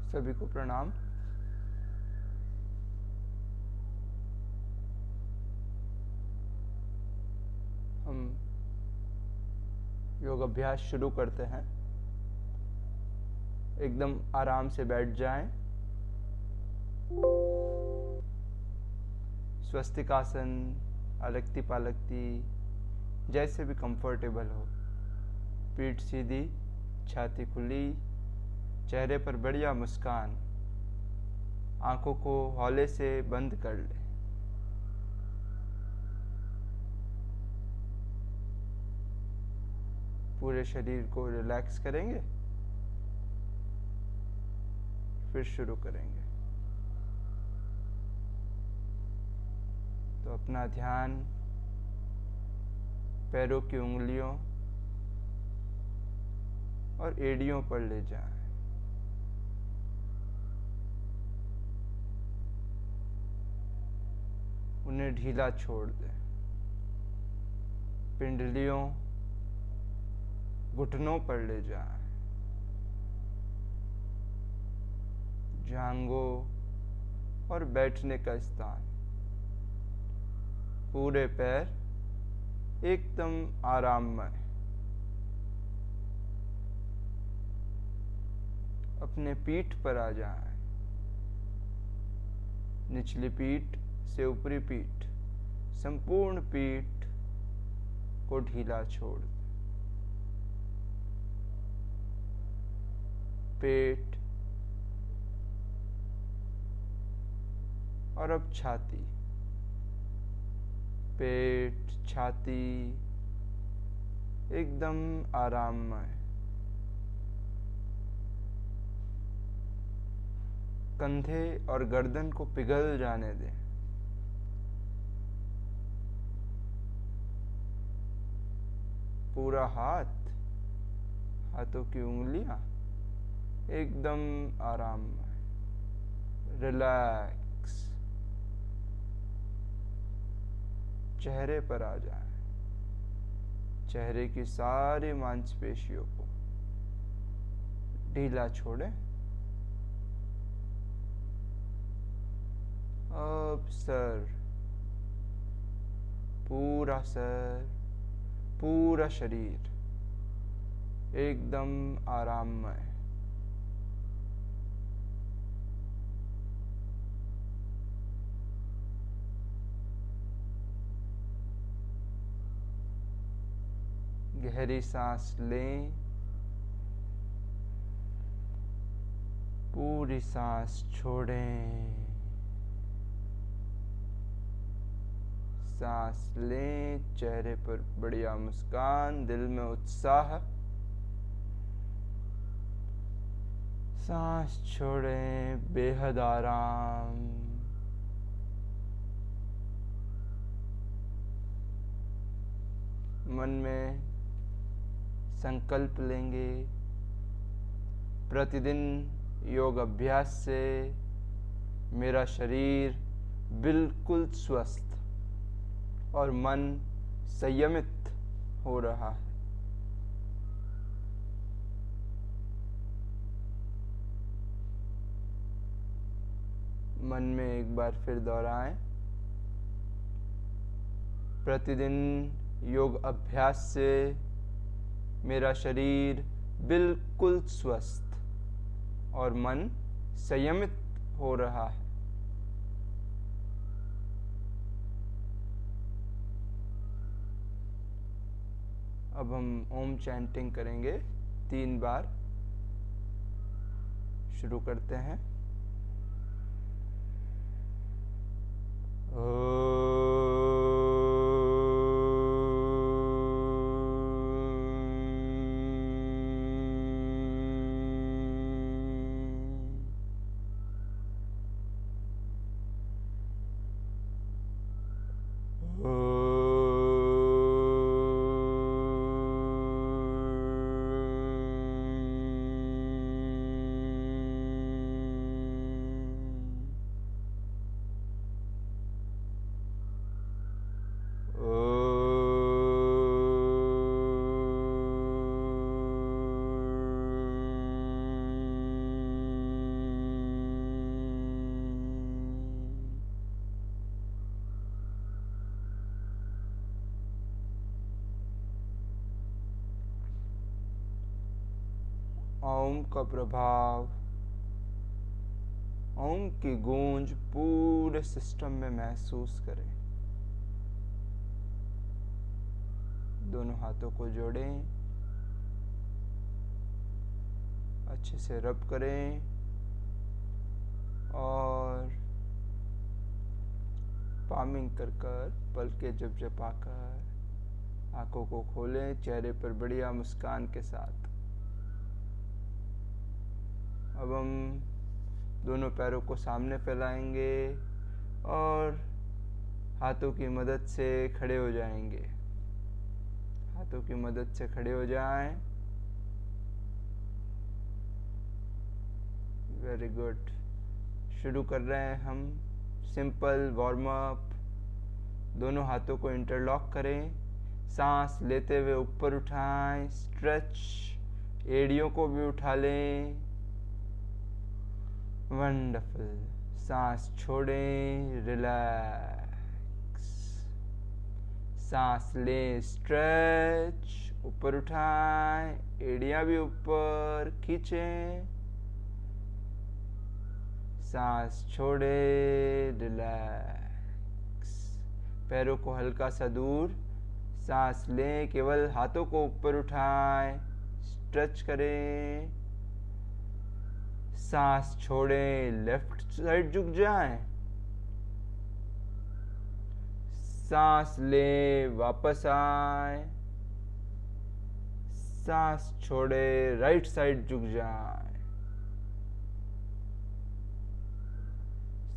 सभी को प्रणाम। हम योग अभ्यास शुरू करते हैं। एकदम आराम से बैठ जाएं। स्वस्तिकासन, अलक्ति पालक्ति, जैसे भी कंफर्टेबल हो। पीठ सीधी, छाती खुली, चेहरे पर बढ़िया मुस्कान। आंखों को हौले से बंद कर ले। पूरे शरीर को रिलैक्स करेंगे, फिर शुरू करेंगे। तो अपना ध्यान पैरों की उंगलियों और एड़ियों पर ले जाएं। उन्हें ढीला छोड़ दें। पिंडलियों, घुटनों पर ले जाएं। जांघों और बैठने का स्थान, पूरे पैर एकदम आराममय। अपने पीठ पर आ जाएं। निचली पीठ से ऊपरी पीठ, संपूर्ण पीठ को ढीला छोड़ दें। पेट और अब छाती। पेट, छाती एकदम आराममय। कंधे और गर्दन को पिघल जाने दें। पूरा हाथ, हाथों की उंगलियां एकदम आराममय, रिलैक्स। चेहरे पर आ जाएं। चेहरे की सारी मांसपेशियों को ढीला छोड़ें। अब सर, पूरा सर, पूरा शरीर एकदम आराममय। गहरी सांस लें। पूरी सांस छोड़ें। सांस लें, चेहरे पर बढ़िया मुस्कान, दिल में उत्साह। सांस छोड़ें, बेहद आराम। मन में संकल्प लेंगे, प्रतिदिन योग अभ्यास से मेरा शरीर बिल्कुल स्वस्थ और मन संयमित हो रहा है। मन में एक बार फिर दोहराएं। प्रतिदिन योग अभ्यास से मेरा शरीर बिल्कुल स्वस्थ और मन संयमित हो रहा है। अब हम ओम चैंटिंग करेंगे 3 बार। शुरू करते हैं। ओम का प्रभाव, ओम की गूंज पूरे सिस्टम में महसूस करें। दोनों हाथों को जोड़ें, अच्छे से रब करें और पामिंग कर कर पलकें झपझपाकर आंखों को खोलें, चेहरे पर बढ़िया मुस्कान के साथ। अब हम दोनों पैरों को सामने फैलाएंगे और हाथों की मदद से खड़े हो जाएंगे। हाथों की मदद से खड़े हो जाएं। Very good. शुरू कर रहे हैं हम सिंपल वार्म अप। दोनों हाथों को इंटरलॉक करें, सांस लेते हुए ऊपर उठाएं, स्ट्रेच, एड़ियों को भी उठा लें। वंडरफुल। सांस छोड़ें, रिलैक्स। सांस लें, स्ट्रेच, ऊपर उठाएं, एड़ियां भी ऊपर खींचें। सांस छोड़ें, रिलैक्स। पैरों को हल्का सा दूर, सांस लें, केवल हाथों को ऊपर उठाएं, स्ट्रेच करें। सांस छोड़ें, लेफ्ट साइड झुक जाएं। सांस लें, वापस आए। सांस छोड़ें, राइट साइड झुक जाएं।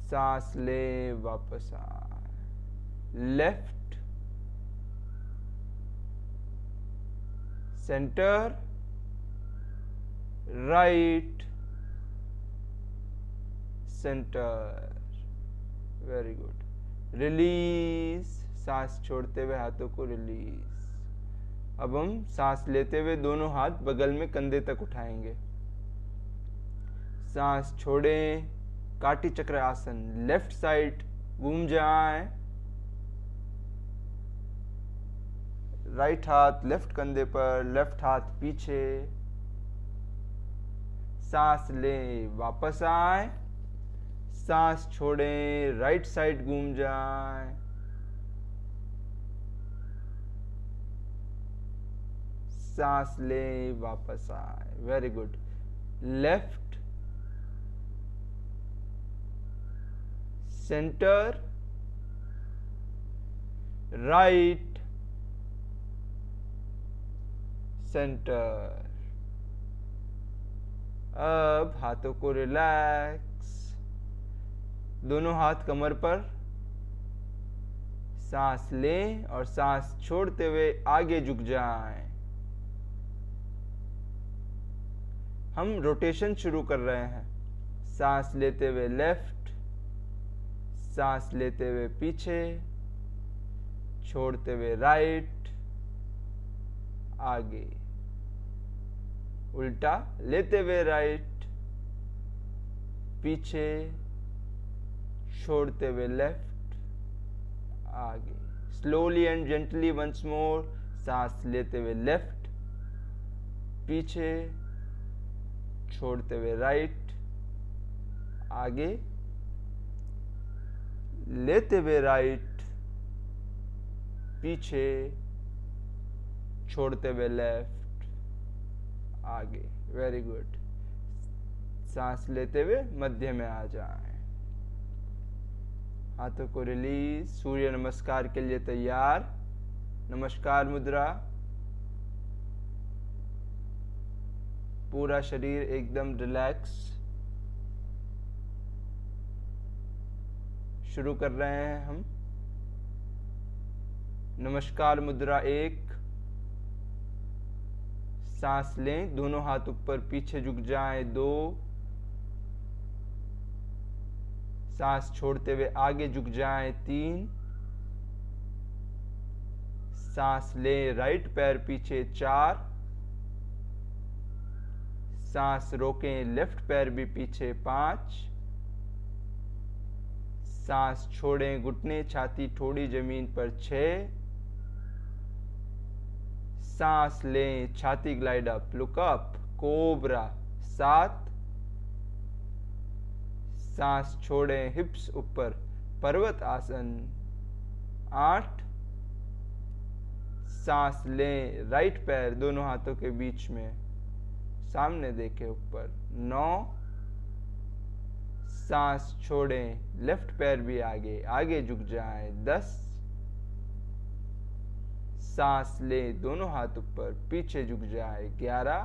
सांस लें, वापस आए। Left, centre, right, centre. Very good. Release. सांस छोड़ते हुए हाथों को रिलीज। अब हम सांस लेते हुए दोनों हाथ बगल में कंधे तक उठाएंगे। सांस छोड़ें, काटी चक्र आसन, लेफ्ट साइड घूम जाएं। राइट हाथ लेफ्ट कंधे पर, लेफ्ट हाथ पीछे। सांस लें, वापस आए। सांस छोड़ें, राइट साइड घूम जाएं। सांस लें, वापस आए। Very good. Left, centre, right, centre. अब हाथों को रिलैक्स, दोनों हाथ कमर पर। सांस लें और सांस छोड़ते हुए आगे झुक जाएं। हम रोटेशन शुरू कर रहे हैं। सांस लेते हुए लेफ्ट, सांस लेते हुए पीछे, छोड़ते हुए राइट, आगे। उल्टा, लेते हुए राइट, पीछे, छोड़ते हुए लेफ्ट, आगे। Slowly and gently once more. सांस लेते हुए लेफ्ट, पीछे, छोड़ते हुए राइट, आगे, लेते हुए राइट, पीछे, छोड़ते हुए लेफ्ट, आगे। Very good. सांस लेते हुए मध्य में आ जाएं। हाथों को रिलीज। सूर्य नमस्कार के लिए तैयार। नमस्कार मुद्रा। पूरा शरीर एकदम रिलैक्स। शुरू कर रहे हैं हम। नमस्कार मुद्रा 1। सांस लें, दोनों हाथ ऊपर पीछे झुक जाएं। 2। सांस छोड़ते हुए आगे झुक जाएं। 3। सांस लें, राइट पैर पीछे। 4। सांस रोकें, लेफ्ट पैर भी पीछे। 5। सांस छोड़ें, घुटने, छाती, ठोड़ी जमीन पर। 6। सांस लें, छाती glide up, look up, cobra. 7, सांस छोड़ें हिप्स ऊपर, पर्वत आसन। 8, सांस लें राइट पैर दोनों हाथों के बीच में, सामने देखें ऊपर। 9, सांस छोड़ें लेफ्ट पैर भी आगे, आगे झुक जाएं। 10, सांस लें दोनों हाथ ऊपर, पीछे झुक जाए। 11,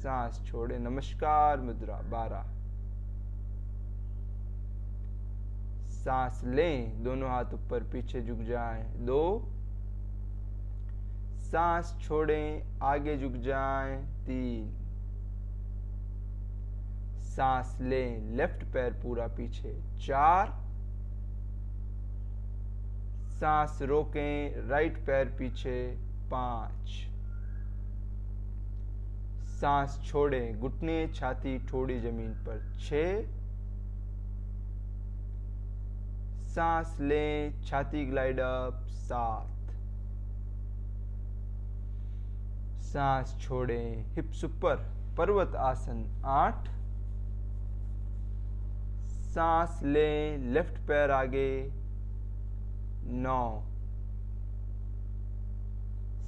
सांस छोड़ें नमस्कार मुद्रा। 12, सांस लें दोनों हाथ ऊपर, पीछे झुक जाएं। 2, सांस छोड़ें आगे झुक जाएं। 3, सांस लें लेफ्ट पैर पूरा पीछे। 4, सांस रोकें राइट पैर पीछे। 5, सांस छोड़ें घुटने छाती ठोड़ी जमीन पर। 6, सांस लें छाती ग्लाइड अप। 7, सांस छोड़ें हिप्स ऊपर, पर्वत आसन। 8, सांस लें लेफ्ट पैर आगे। 9,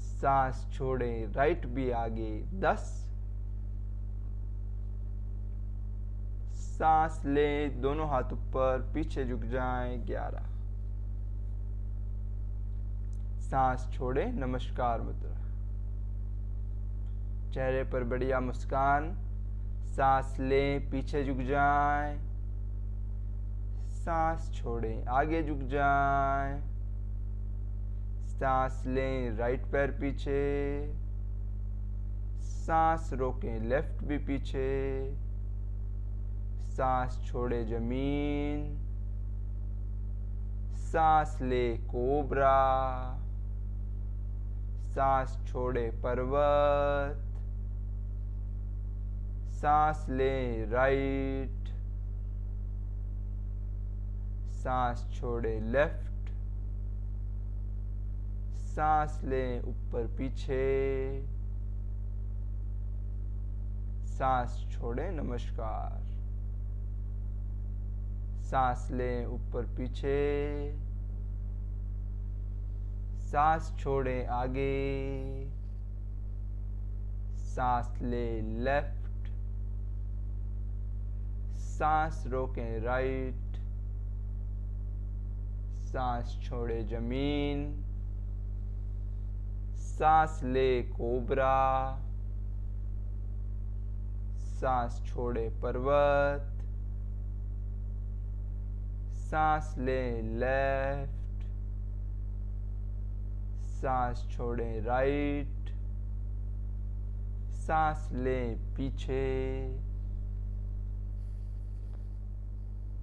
सांस छोड़ें राइट भी आगे। 10, सांस लें दोनों हाथ ऊपर, पीछे झुक जाएं। 11, सांस छोड़ें नमस्कार मुद्रा। चेहरे पर बढ़िया मुस्कान। सांस लें पीछे झुक जाएं, सांस छोड़ें आगे झुक जाएं। सांस लें राइट पैर पीछे, सांस रोकें लेफ्ट भी पीछे। सांस छोड़े जमीन, सांस ले कोबरा, सांस छोड़े पर्वत, सांस ले राइट, सांस छोड़े लेफ्ट, सांस ले ऊपर पीछे, सांस छोड़े नमस्कार। सांस लें ऊपर पीछे, सांस छोड़ें आगे, सांस लें लेफ्ट, सांस रोकें राइट, सांस छोड़े जमीन, सांस ले कोबरा, सांस छोड़े पर्वत, सांस ले लेफ्ट, सांस छोड़े राइट, सांस ले पीछे।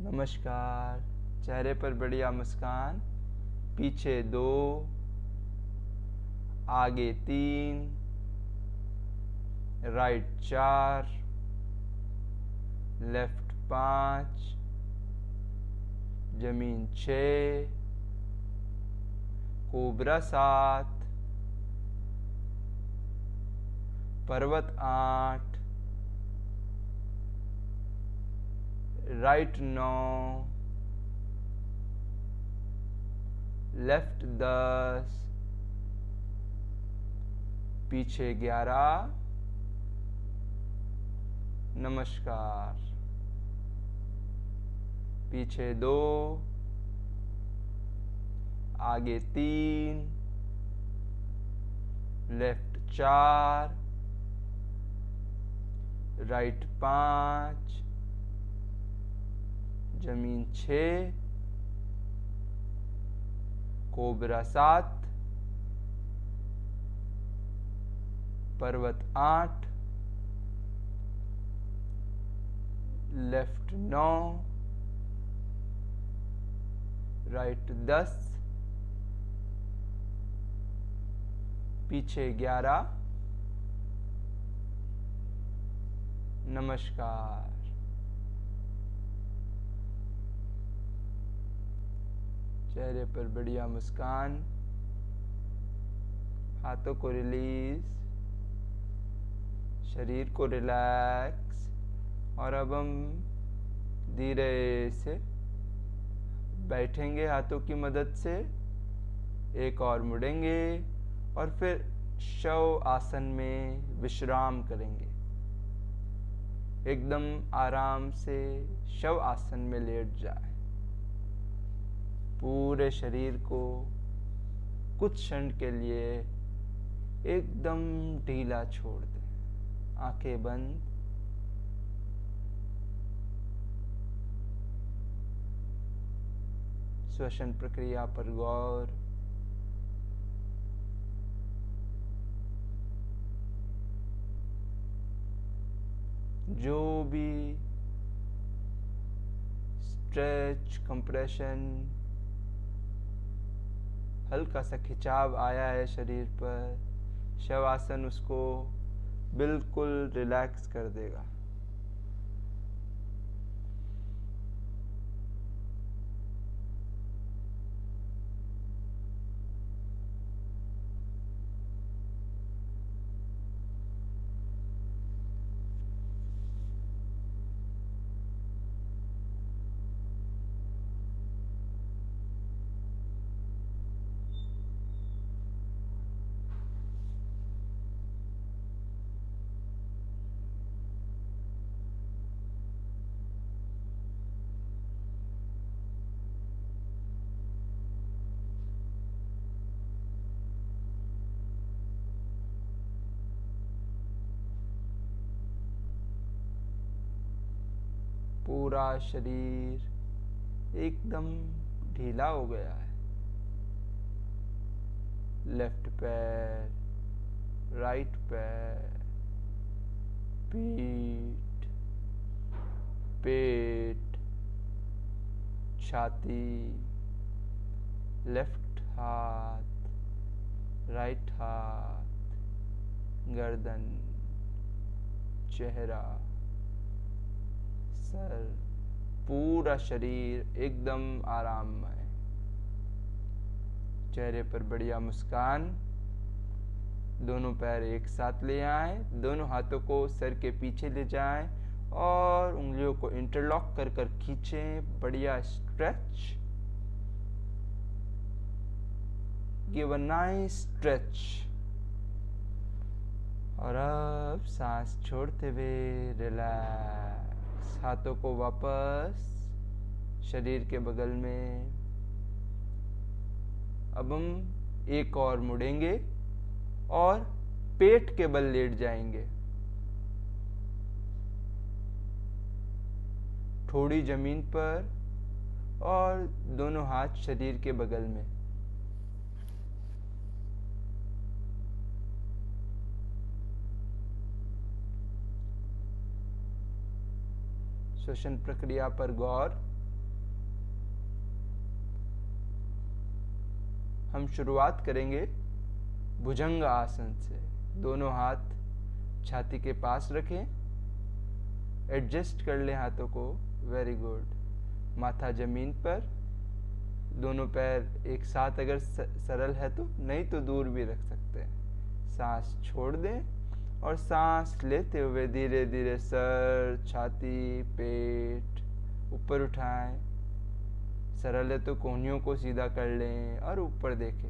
नमस्कार। चेहरे पर बढ़िया मुस्कान। पीछे 2, आगे 3, राइट 4, लेफ्ट 5, जमीन 6, कोबरा 7, पर्वत 8, राइट 9, लेफ्ट 10, पीछे 11। नमस्कार। पीछे 2, आगे 3, लेफ्ट 4, राइट 5, जमीन 6, कोबरा 7, पर्वत 8, लेफ्ट 9, राइट 10, पीछे 11। नमस्कार। चेहरे पर बढ़िया मुस्कान, हाथों को रिलीज, शरीर को रिलैक्स। और अब हम धीरे से बैठेंगे हाथों की मदद से, एक और मुड़ेंगे और फिर शव आसन में विश्राम करेंगे। एकदम आराम से शव आसन में लेट जाए। पूरे शरीर को कुछ क्षण के लिए एकदम ढीला छोड़ दें। आंखें बंद। श्वसन प्रक्रिया पर गौर। जो भी स्ट्रेच, कंप्रेशन, हल्का सा खिंचाव आया है शरीर पर, शवासन उसको बिल्कुल रिलैक्स कर देगा। पूरा शरीर एकदम ढीला हो गया है। लेफ्ट पैर, राइट पैर, पीठ, पेट, छाती, लेफ्ट हाथ, राइट हाथ, गर्दन, चेहरा, सर, पूरा शरीर एकदम आराममय। चेहरे पर बढ़िया मुस्कान। दोनों पैर एक साथ ले आएं, दोनों हाथों को सर के पीछे ले जाएं और उंगलियों को इंटरलॉक कर कर खींचें। बढ़िया stretch. Give a nice stretch. और अब सांस छोड़ते हुए रिलैक्स। हाथों को वापस शरीर के बगल में। अब हम एक और मुड़ेंगे और पेट के बल लेट जाएंगे। थोड़ी जमीन पर और दोनों हाथ शरीर के बगल में। श्वसन प्रक्रिया पर गौर। हम शुरुआत करेंगे भुजंग आसन से। दोनों हाथ छाती के पास रखें, एडजस्ट कर लें हाथों को। Very good. माथा जमीन पर, दोनों पैर एक साथ अगर सरल है तो, नहीं तो दूर भी रख सकते हैं। सांस छोड़ दें और सांस लेते हुए धीरे धीरे सर, छाती, पेट ऊपर उठाएं। सरल है तो कोहनियों को सीधा कर लें और ऊपर देखें।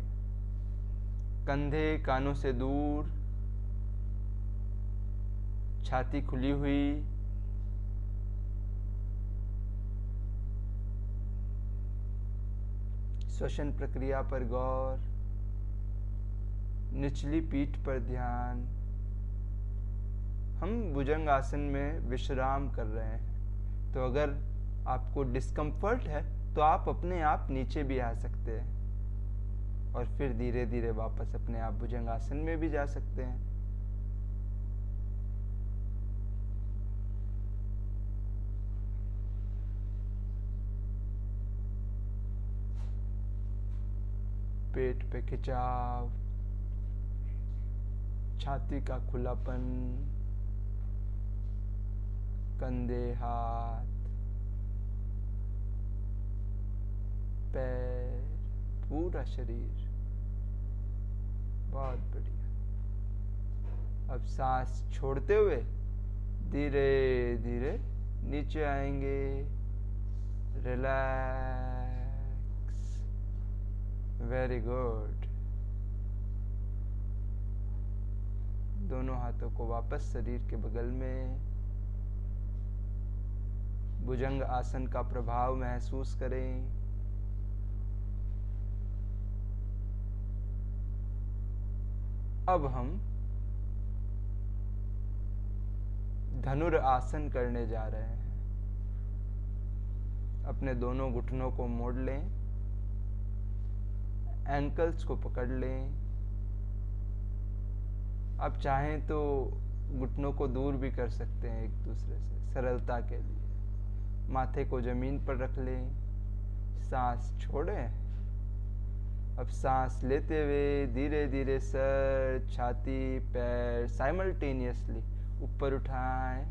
कंधे कानों से दूर, छाती खुली हुई। श्वसन प्रक्रिया पर गौर। निचली पीठ पर ध्यान। हम भुजंग आसन में विश्राम कर रहे हैं, तो अगर आपको डिस्कम्फर्ट है तो आप अपने आप नीचे भी आ सकते हैं और फिर धीरे धीरे वापस अपने आप भुजंग आसन में भी जा सकते हैं। पेट पे खिंचाव, छाती का खुलापन, कंधे, हाथ, पैर, पूरा शरीर। बहुत बढ़िया। अब सांस छोड़ते हुए धीरे धीरे नीचे आएंगे। रिलैक्स। Very good. दोनों हाथों को वापस शरीर के बगल में। भुजंग आसन का प्रभाव महसूस करें। अब हम धनुर आसन करने जा रहे हैं। अपने दोनों घुटनों को मोड़ लें, एंकल्स को पकड़ लें। आप चाहें तो घुटनों को दूर भी कर सकते हैं एक दूसरे से, सरलता के लिए। माथे को जमीन पर रख लें, सांस छोड़ें। अब सांस लेते हुए धीरे धीरे सर, छाती, पैर साइमल्टेनियसली ऊपर उठाएं।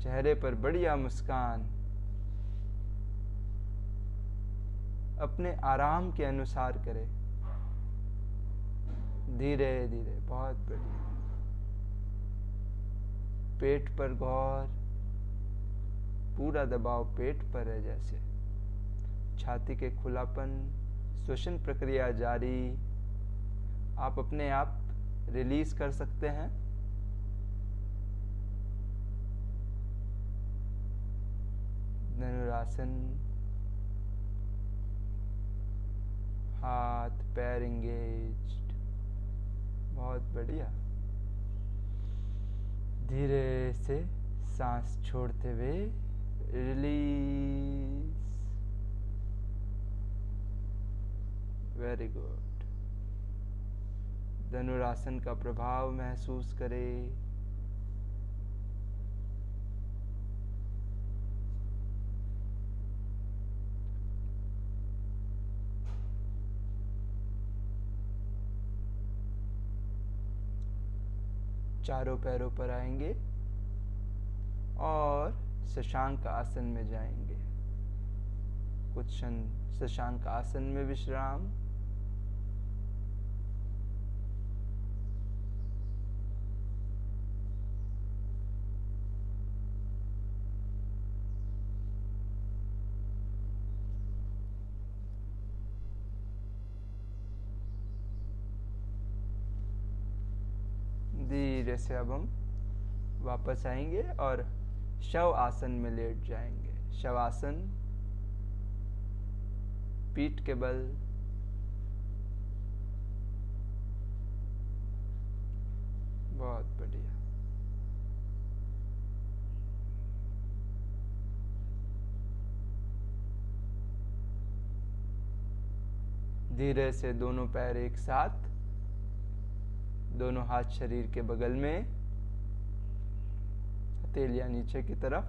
चेहरे पर बढ़िया मुस्कान। अपने आराम के अनुसार करें, धीरे धीरे। बहुत बढ़िया। पेट पर गौर। पूरा दबाव पेट पर है जैसे। छाती के खुलापन, श्वसन प्रक्रिया जारी। आप अपने आप रिलीज कर सकते हैं। धनुरासन। हाथ पैर एंगेज्ड। बहुत बढ़िया। धीरे से सांस छोड़ते हुए रिलीज। Very good. धनुरासन का प्रभाव महसूस करें। चारों पैरों पर आएंगे और शशांक आसन में जाएंगे। कुछ क्षण शशांक आसन में विश्राम। धीरे से अब हम वापस आएंगे और शव आसन में लेट जाएंगे। शव आसन, पीठ के बल। बहुत बढ़िया। धीरे से दोनों पैर एक साथ, दोनों हाथ शरीर के बगल में, हथेलियां नीचे की तरफ।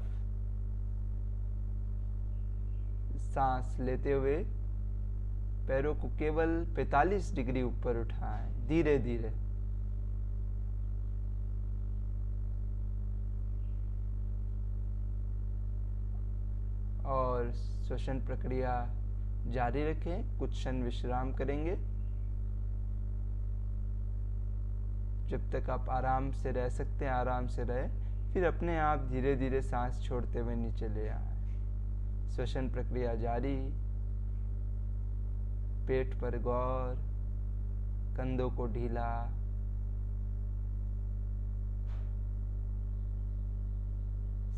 सांस लेते हुए पैरों को केवल 45 डिग्री ऊपर उठाएं, धीरे धीरे। और श्वसन प्रक्रिया जारी रखें। कुछ क्षण विश्राम करेंगे। जब तक आप आराम से रह सकते हैं आराम से रहे, फिर अपने आप धीरे धीरे सांस छोड़ते हुए नीचे ले आए। श्वसन प्रक्रिया जारी। पेट पर गौर, कंधों को ढीला।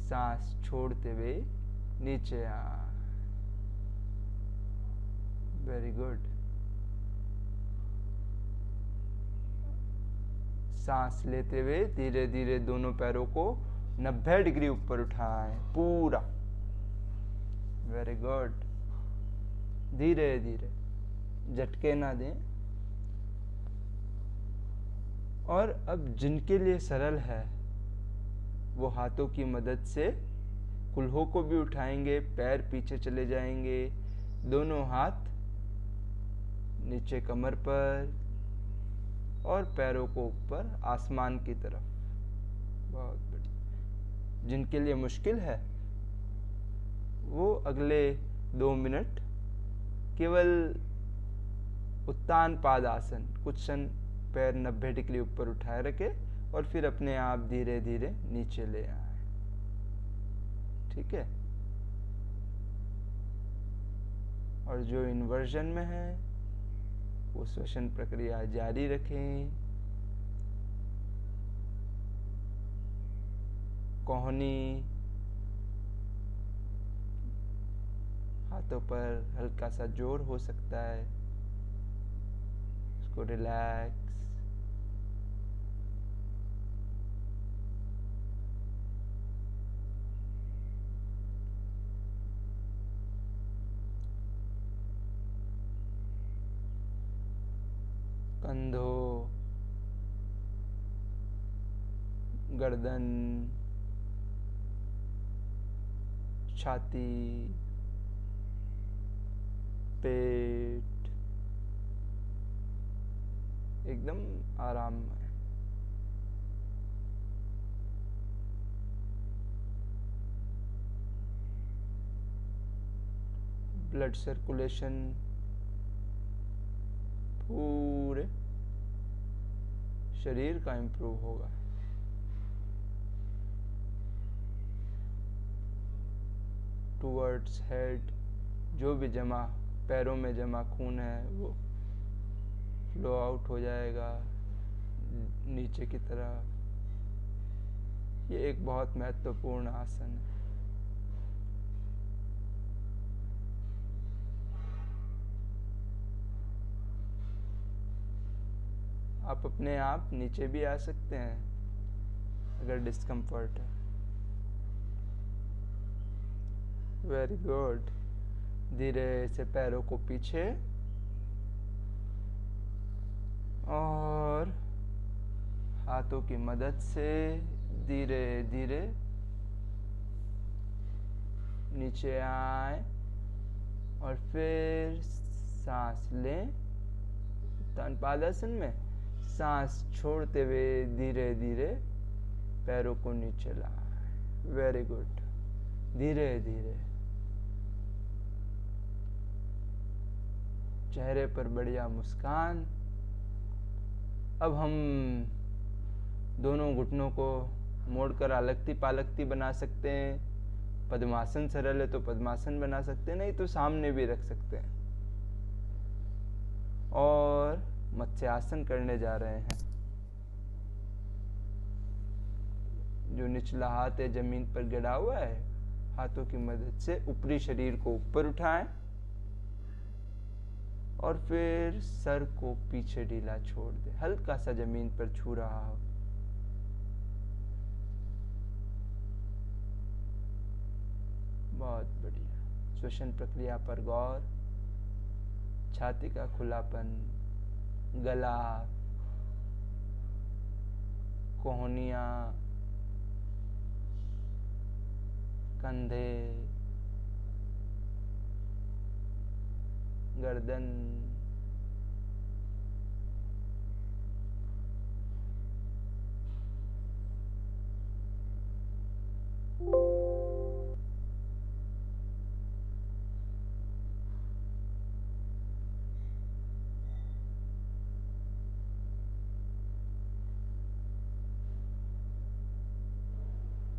सांस छोड़ते हुए नीचे आ। Very good. सांस लेते हुए धीरे धीरे दोनों पैरों को 90 डिग्री ऊपर उठाएं, पूरा। Very good. धीरे धीरे, झटके ना दें। और अब जिनके लिए सरल है वो हाथों की मदद से कुल्हों को भी उठाएंगे, पैर पीछे चले जाएंगे, दोनों हाथ नीचे कमर पर और पैरों को ऊपर आसमान की तरफ। बहुत बढ़िया। जिनके लिए मुश्किल है वो अगले 2 मिनट केवल उत्तान पाद आसन, कुछ क्षण पैर 90 डिग्री ऊपर उठाए रखे और फिर अपने आप धीरे धीरे नीचे ले आए। ठीक है। और जो इन्वर्जन में है वो श्वसन प्रक्रिया जारी रखें। कोहनी, हाथों पर हल्का सा जोर हो सकता है, उसको रिलैक्स। कंधों, गर्दन, छाती, पेट एकदम आराम में। ब्लड सर्कुलेशन पूरे शरीर का इम्प्रूव होगा। टुवर्ड्स हेड, जो भी जमा पैरों में जमा खून है वो फ्लो आउट हो जाएगा नीचे की तरफ। ये एक बहुत महत्वपूर्ण आसन है। आप अपने आप नीचे भी आ सकते हैं अगर डिस्कम्फर्ट है। Very good. धीरे से पैरों को पीछे और हाथों की मदद से धीरे धीरे नीचे आए और फिर सांस लें। उत्तानपादासन में सांस छोड़ते हुए धीरे धीरे पैरों को नीचे लाएं। Very good. धीरे धीरे चेहरे पर बढ़िया मुस्कान। अब हम दोनों घुटनों को मोड़कर अलगती पालगती बना सकते हैं। पद्मासन सरल है तो पद्मासन बना सकते हैं, नहीं तो सामने भी रख सकते हैं। और मत्स्यासन करने जा रहे हैं। जो निचला हाथ है जमीन पर गिरा हुआ है, हाथों की मदद से ऊपरी शरीर को ऊपर उठाएं और फिर सर को पीछे ढीला छोड़ दें, हल्का सा जमीन पर छू रहा हो। बहुत बढ़िया। श्वसन प्रक्रिया पर गौर। छाती का खुलापन, गला, कोहनियां, कंधे, गर्दन,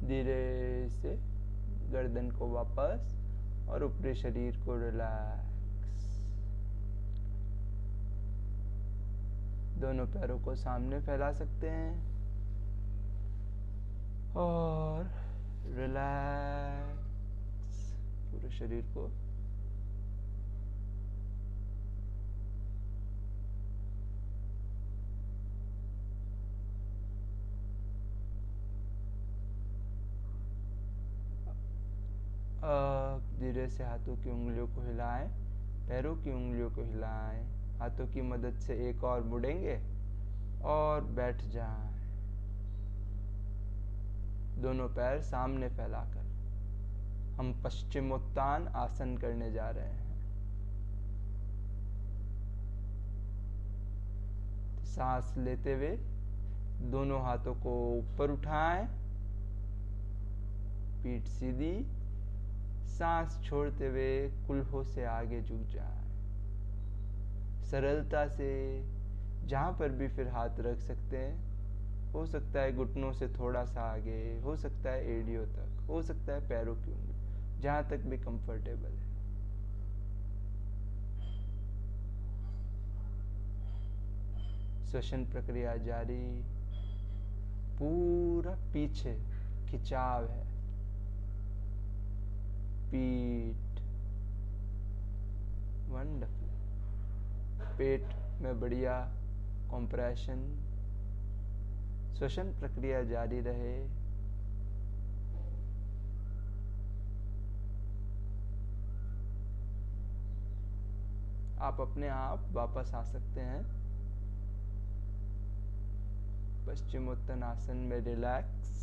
धीरे से गर्दन को वापस और ऊपरी शरीर को रिलैक्स। दोनों पैरों को सामने फैला सकते हैं और रिलैक्स पूरे शरीर को। धीरे से हाथों की उंगलियों को हिलाएं, पैरों की उंगलियों को हिलाएं। हाथों की मदद से एक और मुड़ेंगे और बैठ जाएं। दोनों पैर सामने फैलाकर हम पश्चिमोत्तान आसन करने जा रहे हैं। सांस लेते हुए दोनों हाथों को ऊपर उठाएं, पीठ सीधी। सांस छोड़ते हुए कुल्हों से आगे झुक जाए। सरलता से जहां पर भी फिर हाथ रख सकते हैं हो सकता है घुटनों से थोड़ा सा आगे, हो सकता है एड़ियों तक, हो सकता है पैरों की उंगली, जहाँ तक भी कंफर्टेबल है। श्वसन प्रक्रिया जारी। पूरा पीछे खिंचाव है, पीठ वंडरफुल, पेट में बढ़िया कंप्रेशन। श्वसन प्रक्रिया जारी रहे। आप अपने आप वापस आ सकते हैं पश्चिमोत्तानासन में। रिलैक्स।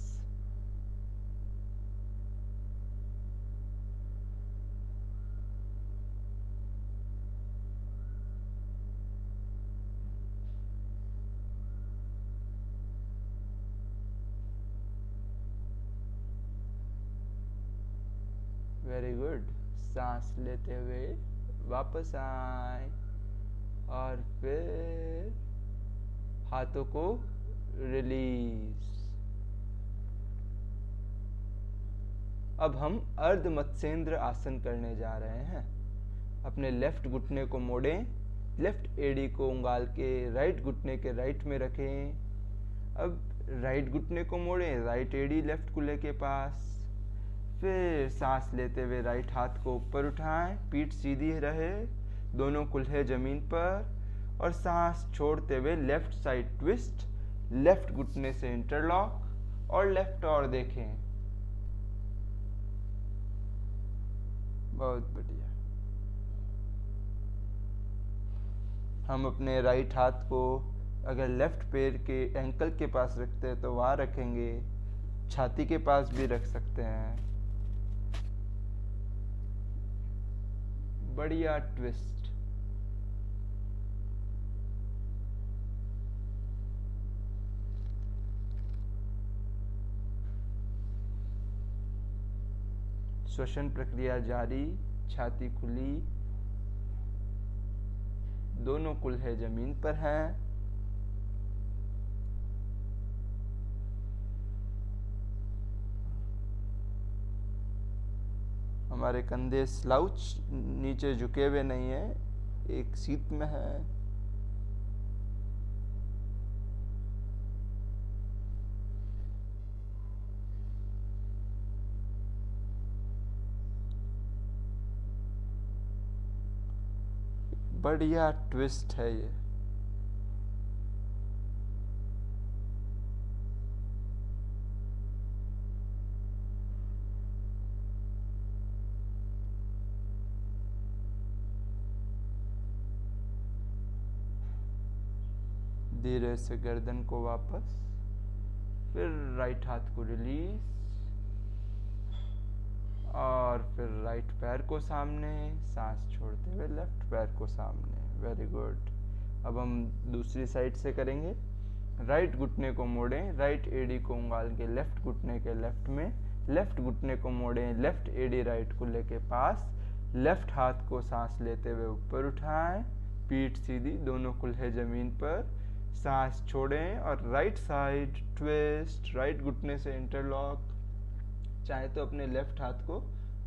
Very good. सांस लेते हुए वापस आए और फिर हाथों को रिलीज। अब हम अर्ध मत्स्येंद्र आसन करने जा रहे हैं। अपने लेफ्ट घुटने को मोड़ें, लेफ्ट एड़ी को उंगाल के राइट घुटने के राइट में रखें। अब राइट घुटने को मोड़ें, राइट एड़ी लेफ्ट कूल्हे के पास। फिर सांस लेते हुए राइट हाथ को ऊपर उठाएं, पीठ सीधी रहे, दोनों कूल्हे जमीन पर, और सांस छोड़ते हुए लेफ्ट साइड ट्विस्ट, लेफ्ट घुटने से इंटरलॉक और लेफ्ट और देखें। बहुत बढ़िया। हम अपने राइट हाथ को अगर लेफ्ट पैर के एंकल के पास रखते हैं तो वहाँ रखेंगे, छाती के पास भी रख सकते हैं। बढ़िया ट्विस्ट। श्वसन प्रक्रिया जारी, छाती खुली, दोनों कूल्हे जमीन पर हैं। हमारे कंधे स्लाउच नीचे झुके हुए नहीं है, एक सीट में है। बढ़िया ट्विस्ट है ये। धीरे से गर्दन को वापस, फिर राइट हाथ को रिलीज, और फिर राइट पैर को सामने, सांस छोड़ते हुए लेफ्ट पैर को सामने। Very good. अब हम दूसरी साइड से करेंगे। राइट घुटने को मोड़ें, राइट एड़ी को उंगाल के लेफ्ट घुटने के लेफ्ट में, लेफ्ट घुटने को मोड़ें, लेफ्ट एड़ी राइट कूल्हे के पास, लेफ्ट हाथ को सांस लेते हुए ऊपर उठाएं, पीठ सीधी, दोनों कूल्हे जमीन पर, सांस छोड़ें और राइट साइड ट्विस्ट, राइट घुटने से इंटरलॉक। चाहे तो अपने लेफ्ट हाथ को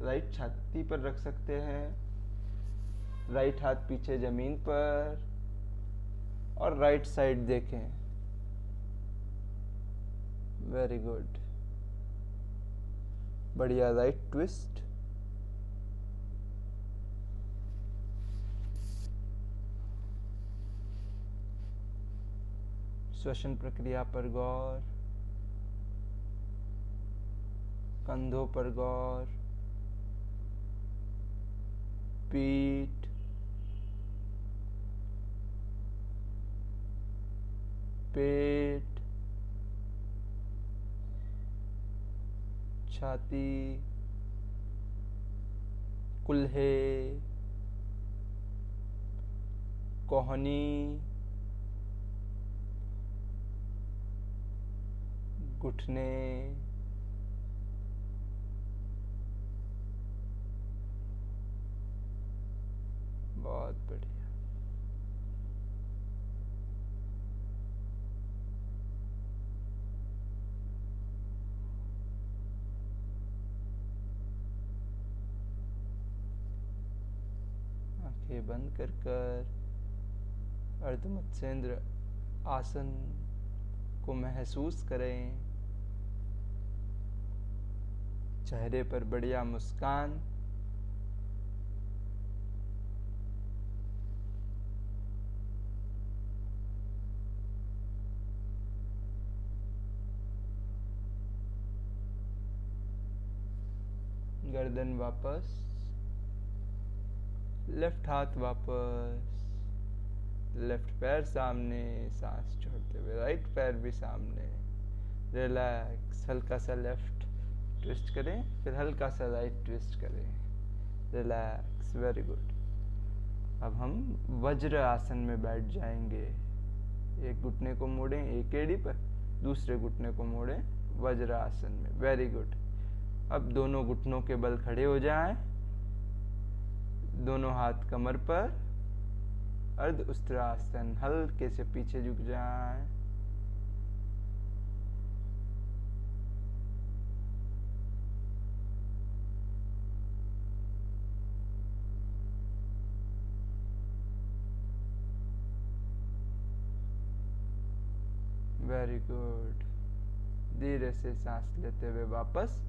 राइट छाती पर रख सकते हैं, राइट हाथ पीछे जमीन पर, और राइट साइड देखें। Very good. बढ़िया राइट ट्विस्ट। श्वसन प्रक्रिया पर गौर, कंधों पर गौर, पीठ, पेट, छाती, कूल्हे, कोहनी, घुटने, बहुत बढ़िया। आंखें बंद कर कर अर्ध मत्स्येंद्र आसन को महसूस करें। चेहरे पर बढ़िया मुस्कान। गर्दन वापस, लेफ्ट हाथ वापस, लेफ्ट पैर सामने, सांस छोड़ते हुए राइट पैर भी सामने। रिलैक्स, हल्का सा लेफ्ट ट्विस्ट करें, फिर हल्का सा राइट ट्विस्ट करें। Relax, very good. अब हम वज्र आसन में बैठ जाएंगे। एक घुटने को मोड़ें एक एड़ी पर, दूसरे घुटने को मोड़ें वज्र आसन में। Very good. अब दोनों घुटनों के बल खड़े हो जाएं, दोनों हाथ कमर पर, अर्ध उस्त्रासन, हल्के से पीछे झुक जाएं। Very good. धीरे से सांस लेते हुए वापस,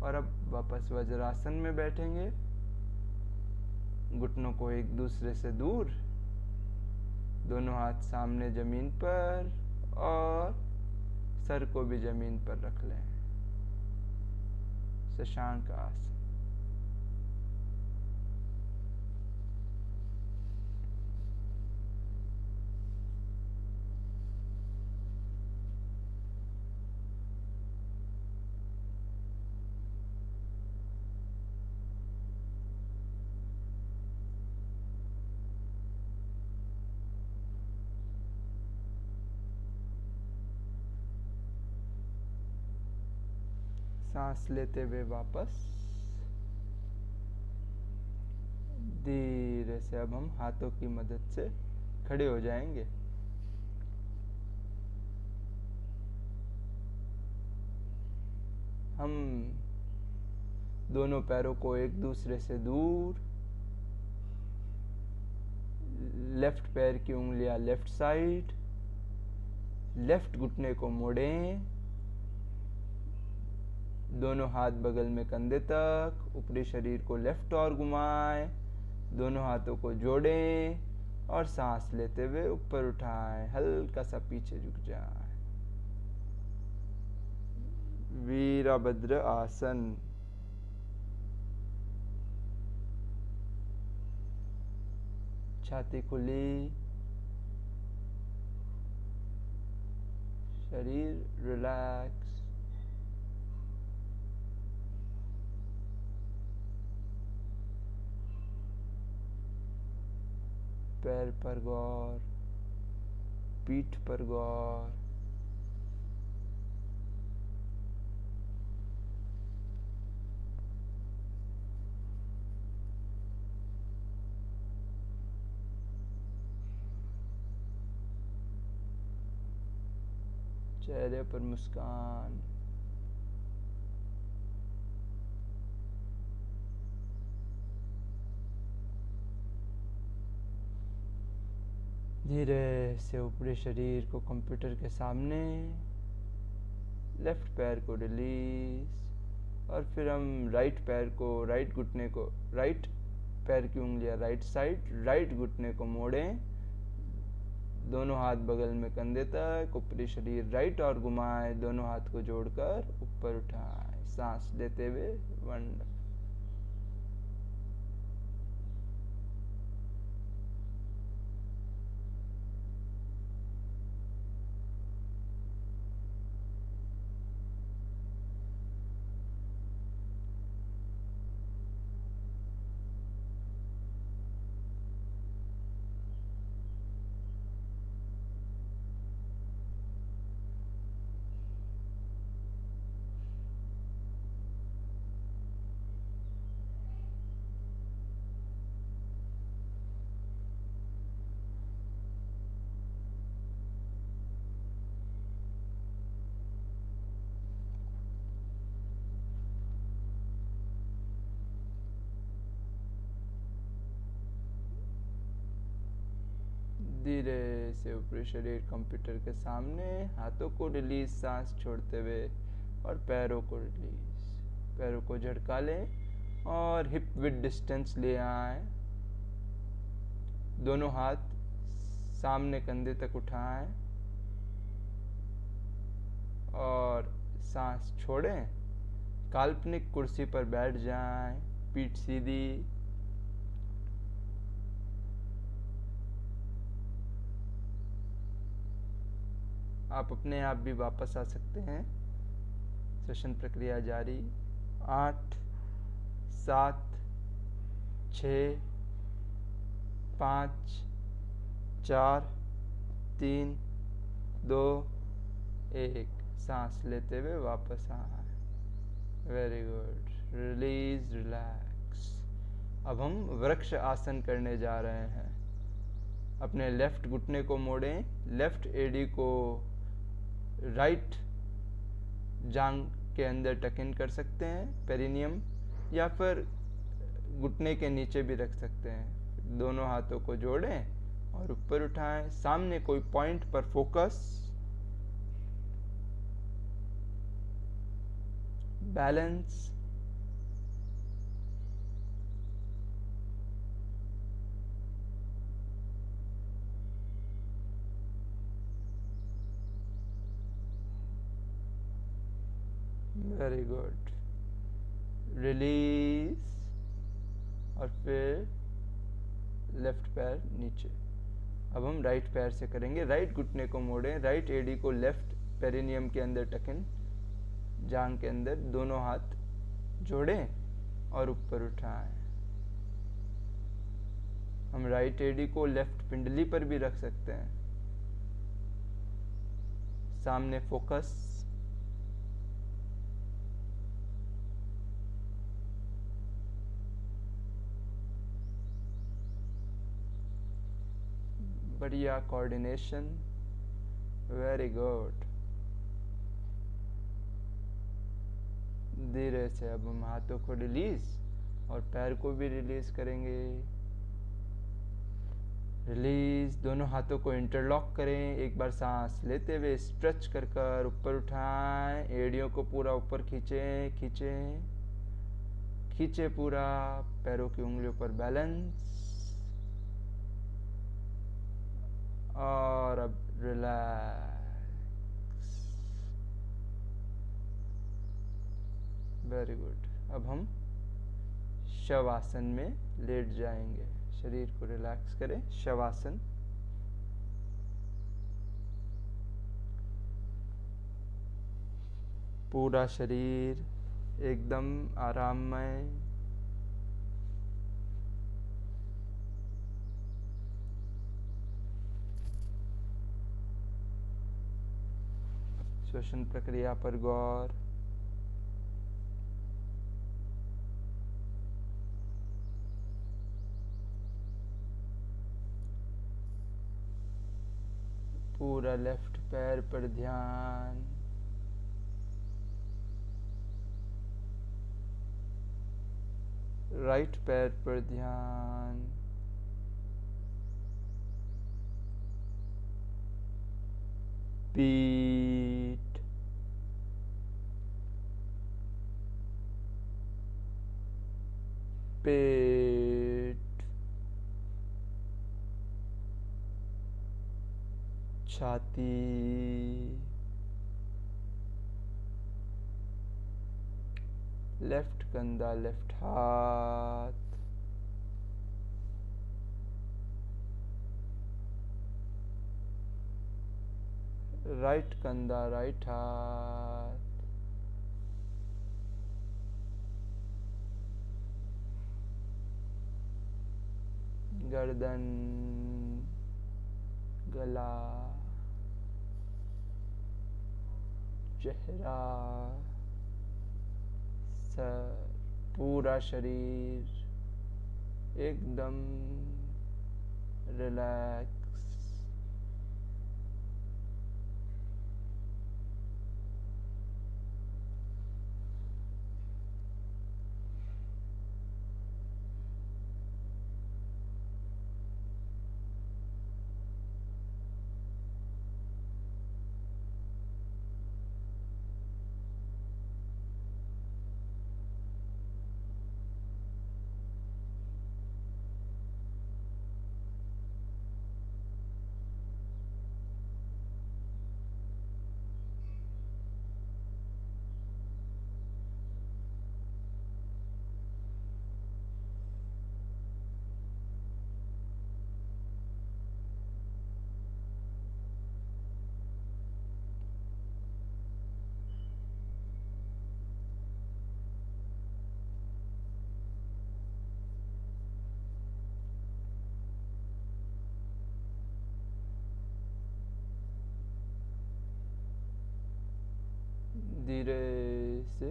और अब वापस वज्रासन में बैठेंगे। घुटनों को एक दूसरे से दूर, दोनों हाथ सामने जमीन पर, और सर को भी जमीन पर रख लें। शशांक आसन। सांस लेते हुए वापस, धीरे से अब हम हाथों की मदद से खड़े हो जाएंगे। हम दोनों पैरों को एक दूसरे से दूर, लेफ्ट पैर की उंगलियां लेफ्ट साइड, लेफ्ट घुटने को मोड़ें, दोनों हाथ बगल में कंधे तक, ऊपरी शरीर को लेफ्ट और घुमाएं, दोनों हाथों को जोड़ें और सांस लेते हुए ऊपर उठाएं, हल्का सा पीछे झुक जाएं। वीरभद्र आसन। छाती खुली, शरीर रिलैक्स। पैर पर गौर, पीठ पर गौर। चेहरे पर मुस्कान। धीरे से ऊपरी शरीर को कंप्यूटर के सामने, लेफ्ट पैर को रिलीज, और फिर हम राइट पैर को, राइट घुटने को, राइट पैर की उंगलियां राइट साइड, राइट घुटने को मोड़ें, दोनों हाथ बगल में कंधे तक, ऊपरी शरीर राइट और घुमाएं, दोनों हाथ को जोड़कर ऊपर उठाएं, सांस लेते हुए। वंडरफुल। धीरे से ऊपरी शरीर कंप्यूटर के सामने, हाथों को रिलीज, सांस छोड़ते हुए, और पैरों को रिलीज। पैरों को झटका लें और हिप विद डिस्टेंस ले आए। दोनों हाथ सामने कंधे तक उठाएं और सांस छोड़ें। काल्पनिक कुर्सी पर बैठ जाएं, पीठ सीधी। आप अपने आप भी वापस आ सकते हैं। सेशन प्रक्रिया जारी। 8 7 6 5 4 3 2 1। सांस लेते हुए वापस आए। Very good. Release, relax. अब हम वृक्ष आसन करने जा रहे हैं। अपने लेफ्ट घुटने को मोड़ें, लेफ्ट एडी को राइट जांग के अंदर टक इन कर सकते हैं, पेरिनियम, या फिर घुटने के नीचे भी रख सकते हैं। दोनों हाथों को जोड़ें और ऊपर उठाएं। सामने कोई पॉइंट पर focus, balance. Very good. Release और फिर लेफ्ट पैर नीचे। अब हम राइट पैर से करेंगे। राइट घुटने को मोड़ें, राइट एडी को लेफ्ट पेरिनियम के अंदर टकिन, जांग के अंदर। दोनों हाथ जोड़ें और ऊपर उठाएं। हम राइट एडी को लेफ्ट पिंडली पर भी रख सकते हैं। सामने फोकस। बढ़िया कोऑर्डिनेशन। Very good. धीरे से अब हम हाथों को रिलीज और पैर को भी रिलीज करेंगे। रिलीज। दोनों हाथों को इंटरलॉक करें। एक बार सांस लेते हुए स्ट्रेच कर कर ऊपर उठाएं। एड़ियों को पूरा ऊपर खींचें, खींचें, खींचे पूरा। पैरों की उंगलियों पर बैलेंस। और अब रिलैक्स। Very good. अब हम शवासन में लेट जाएंगे। शरीर को रिलैक्स करें। शवासन। पूरा शरीर एकदम आराममय। श्वसन प्रक्रिया पर गौर। पूरा लेफ्ट पैर पर ध्यान। राइट पैर पर ध्यान। पीठ, पेट, छाती, लेफ्ट कंधा, लेफ्ट हाथ, राइट कंधा, राइट हाथ, गर्दन, गला, चेहरा, सर, पूरा शरीर एकदम रिलैक्स। धीरे से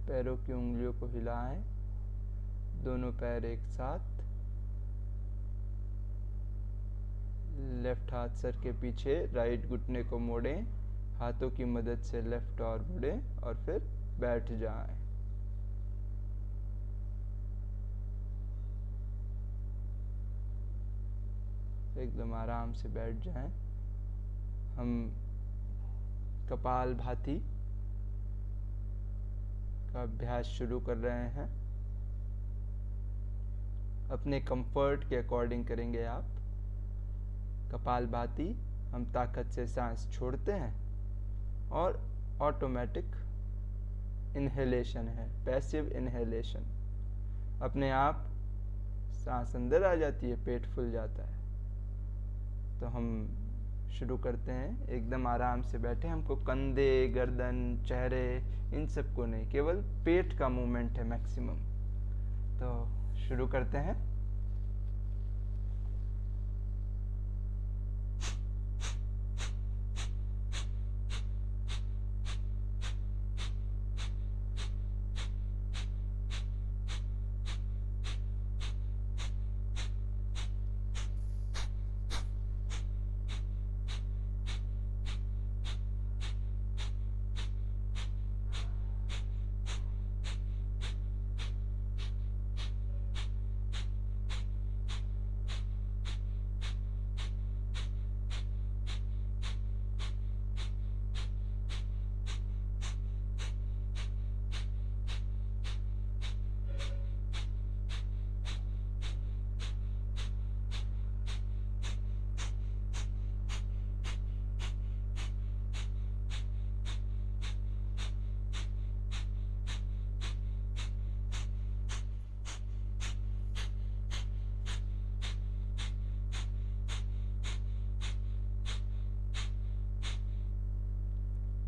पैरों की उंगलियों को हिलाएं, दोनों पैर एक साथ, लेफ्ट हाथ सर के पीछे, राइट घुटने को मोड़ें, हाथों की मदद से लेफ्ट और मुड़ें और फिर बैठ जाएं। एकदम आराम से बैठ जाएं। हम कपालभाति का अभ्यास शुरू कर रहे हैं। अपने कंफर्ट के अकॉर्डिंग करेंगे आप। कपालभाति हम ताकत से सांस छोड़ते हैं और ऑटोमेटिक इनहेलेशन है, पैसिव इनहेलेशन। अपने आप सांस अंदर आ जाती है, पेट फूल जाता है। तो हम शुरू करते हैं। एकदम आराम से बैठे, हमको कंधे, गर्दन, चेहरे इन सब को नहीं, केवल पेट का मूवमेंट है मैक्सिमम। तो शुरू करते हैं।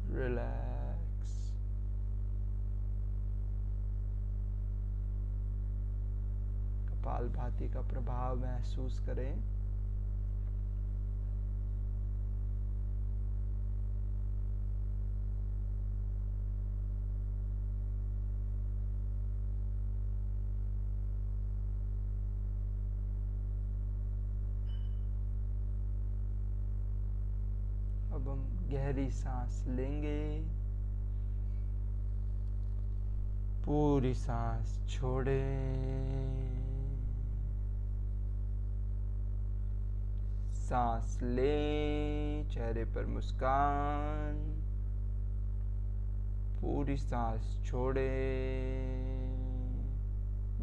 रिलैक्स। कपालभाति का प्रभाव महसूस करें। अब हम गहरी सांस लेंगे, पूरी सांस छोड़ें। सांस लें, चेहरे पर मुस्कान, पूरी सांस छोड़ें,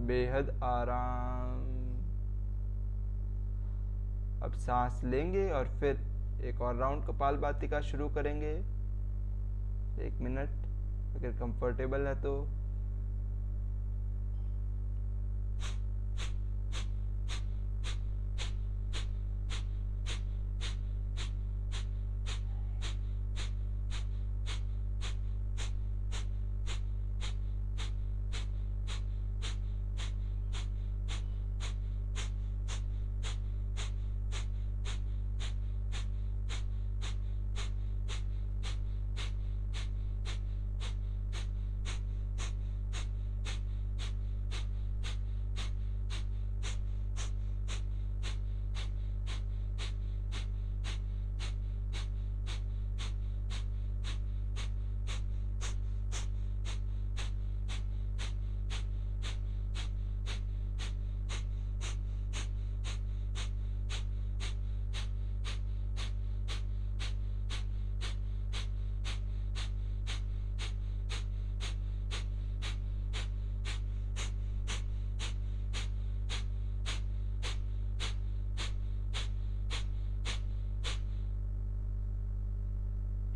बेहद आराम। अब सांस लेंगे और फिर एक और राउंड कपालभाति का शुरू करेंगे। 1 मिनट, अगर कंफर्टेबल है तो।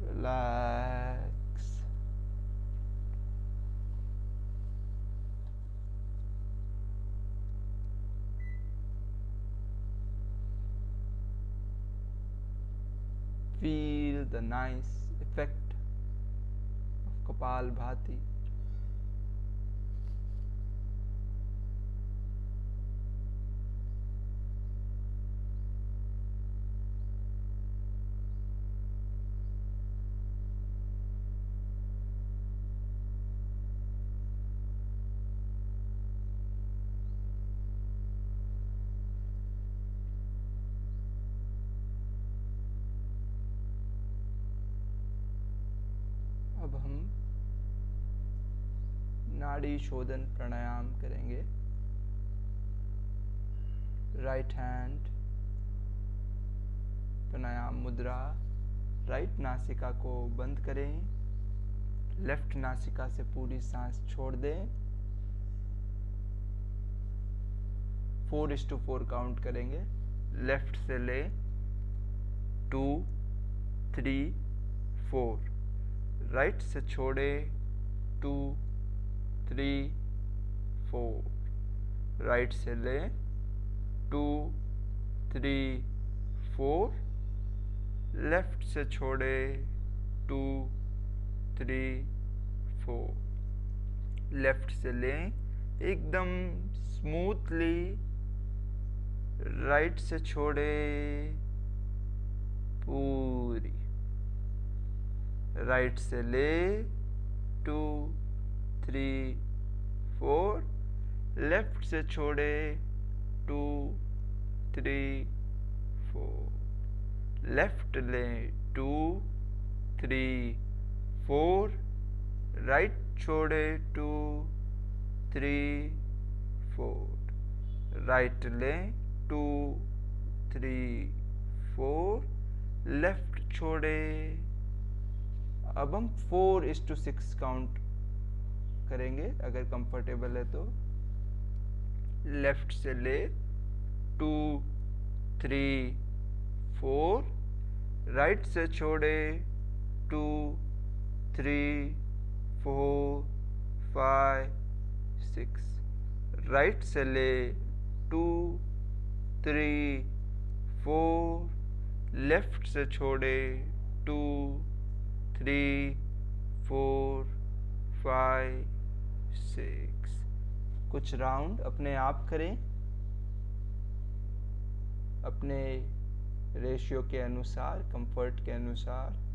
Relax. Feel the nice effect of Kapalbhati. अब हम नाड़ी शोधन प्राणायाम करेंगे। राइट हैंड प्राणायाम मुद्रा, राइट नासिका को बंद करें, लेफ्ट नासिका से पूरी सांस छोड़ दें। 4:4 काउंट करेंगे। लेफ्ट से ले 2, 3, 4, राइट से छोड़े 2, 3, 4, राइट से ले 2, 3, 4, लेफ्ट से छोड़े 2, 3, 4, लेफ्ट से लें एकदम स्मूथली, राइट से छोड़े पूरी, राइट से ले 2, 3, 4, लेफ्ट से छोड़े 2, 3, 4, लेफ्ट लें 2, 3, 4, राइट छोड़े 2, 3, 4, राइट लें 2, 3, 4, लेफ्ट छोड़े। अब हम 4:6 काउंट करेंगे, अगर कंफर्टेबल है तो। लेफ्ट से ले 2, 3, 4, राइट से छोड़े 2, 3, 4, 5, 6, राइट से ले 2, 3, 4, लेफ्ट से छोड़े 2, 3, 4, 5, 6। कुछ राउंड अपने आप करें, अपने रेशियो के अनुसार, कंफर्ट के अनुसार।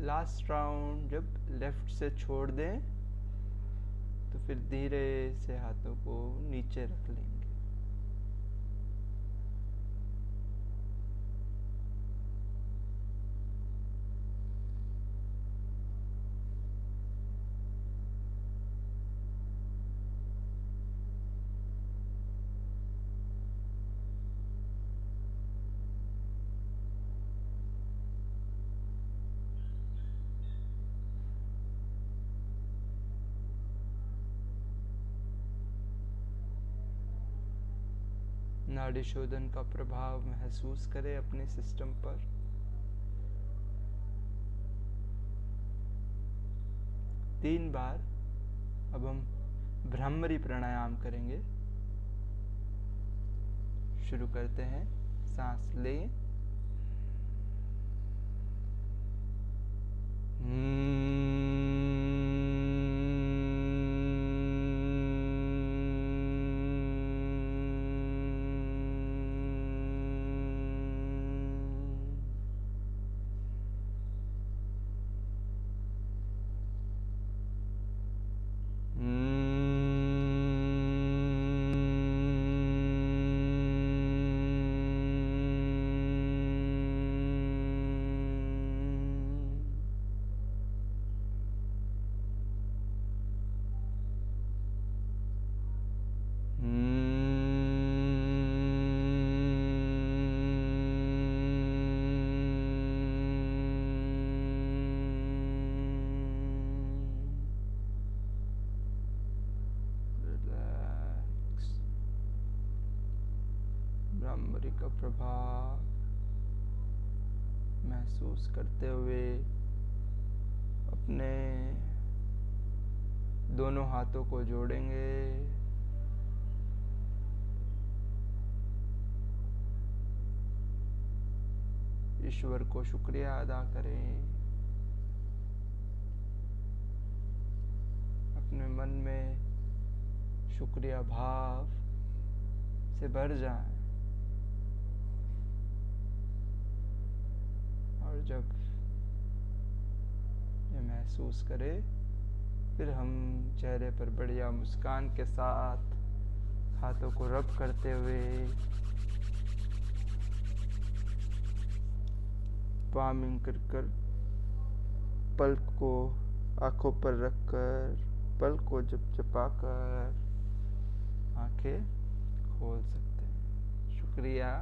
लास्ट राउंड जब लेफ्ट से छोड़ दें तो फिर धीरे से हाथों को नीचे रख लेंगे। नाड़ी शोधन का प्रभाव महसूस करें अपने सिस्टम पर। 3 बार अब हम भ्रामरी प्राणायाम करेंगे। शुरू करते हैं। सांस लें। भ्रामरी का प्रभाव महसूस करते हुए अपने दोनों हाथों को जोड़ेंगे। ईश्वर को शुक्रिया अदा करें। अपने मन में शुक्रिया भाव से भर जाएं। और जब ये महसूस करें, फिर हम चेहरे पर बढ़िया मुस्कान के साथ हाथों को रब करते हुए पामिंग कर पलक को आंखों पर रखकर पलक को चपाकर आंखें खोल सकते हैं। शुक्रिया।